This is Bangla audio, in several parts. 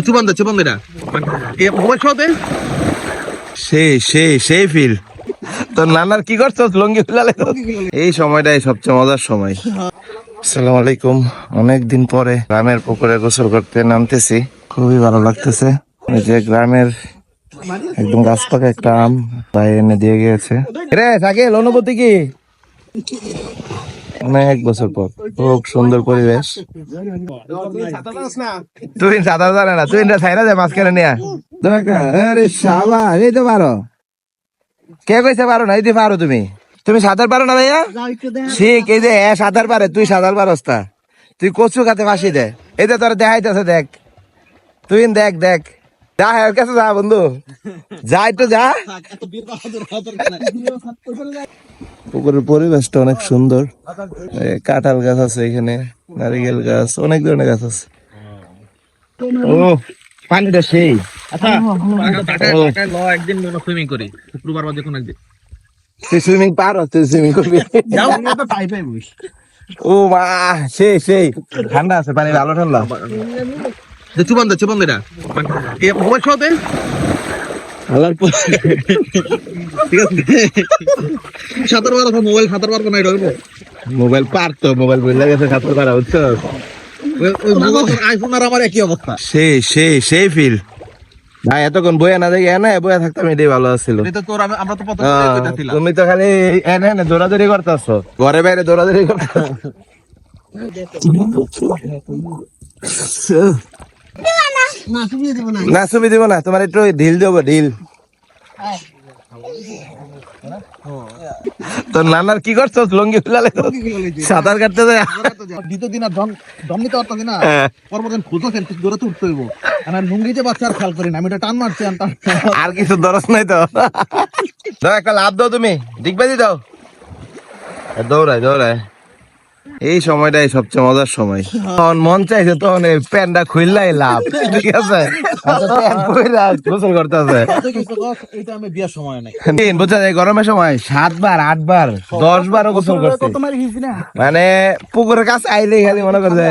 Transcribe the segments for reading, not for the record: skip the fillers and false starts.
চুবান এটা মোবাইল খাওয়াতে সেই ফিল তোর নানার কি করছো লঙ্গি খুলালে এই সময়টাই সবচেয়ে মজার সময়। আসসালামু আলাইকুম, অনেকদিন পরে গ্রামের পুকুরে গোসল করতে নামতেছি, খুবই ভালো লাগতেছে। এই যে গ্রামের একদম গাছ পাকা একটা আম ভাই এনে দিয়ে গিয়েছে। রে থাকে অনুভূতি কি? অনেক বছর পর খুব সুন্দর পরিবেশ। তুই সাঁতার জানে না, তুই ছাইরা যায় মাঝখানে নিয়ে। আরে শালা, এই তো পারো। কে কইছে পারো না? এই যে পারো তুমি। তুমি সাঁতার পারো না ভাইয়া? ঠিক, এই যে সাঁতার পারে, তুই সাঁতার পারস তা। তুই কচু খাতে ফাঁসি দে। এই যে তোর দেখাইতেছে, দেখ তুই, দেখ দেখ যা এর কাছে যা বন্ধু, যা একটু যা। পুকুরের পরিবেশটা অনেক সুন্দর, কাঁঠাল গাছ আছে এখানে, নারিকেল গাছ, অনেক ধরনের গাছ আছে। ও পানিটা সেই। একদিন সুইমিং করি শুক্রবার বা দেখুন একদিন তুই সুইমিং পারো? তুই সুইমিং করবি? ও মা, সেই ঠান্ডা আছে পানি, ভালো ঠান্ডা। চুবান এটা মোবাইল খাওয়াতে ঠিক আছে। সাঁতার পারবো না এটা মোবাইল পারতো, মোবাইল বইলা গেছে সাঁতার পারা, বুঝছো? আইফোন আর আমার একই অবস্থা। সেই ফিল ভাই, এতক্ষণ বইয়া না দেখি এনে বইয়া থাকতাম, এটাই ভালো ছিল। আমরা তো তুমি তো খালি এনে এনে দৌড়াদৌড়ি করতেছো, ঘরে বাইরে দৌড়াদৌড়ি করতেছো। না ছবি দিব না, তোমার একটু ঢিল দেবো, ঢিল। তোর নানার কি করছো লঙ্গি খুলালে সাঁতার কাটতে যায়। দ্বিতীয় দিন আর দম নিতে পারতাম না, পরবর্তী খুঁজছেন দৌড়াতে উঠতে হইব। আমার লুঙ্গিতে বাচ্চা আর খেয়াল করি না, আমি এটা টান মারছি আর কিছু দরজ নাই তো। দাও একটা লাভ দাও, তুমি দিকবাজি দাও, দৌড়ায়। এই সময়টাই সবচেয়ে মজার সময়। তখন মন চাইছে তখন এই প্যান্টটা খুললাই লাভ, ঠিক আছে? গোসল করতে আছে, এটা আমি বিয়ার সময় নাই বোঝা যায় গরমের সময় 7 বার 8 বার 10 বারও গোসল করছে। মানে পুকুরের কাছে আইলেই খালি মনে করছে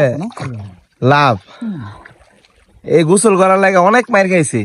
লাভ। এই গোসল করার লাগে অনেক মার খাইছি।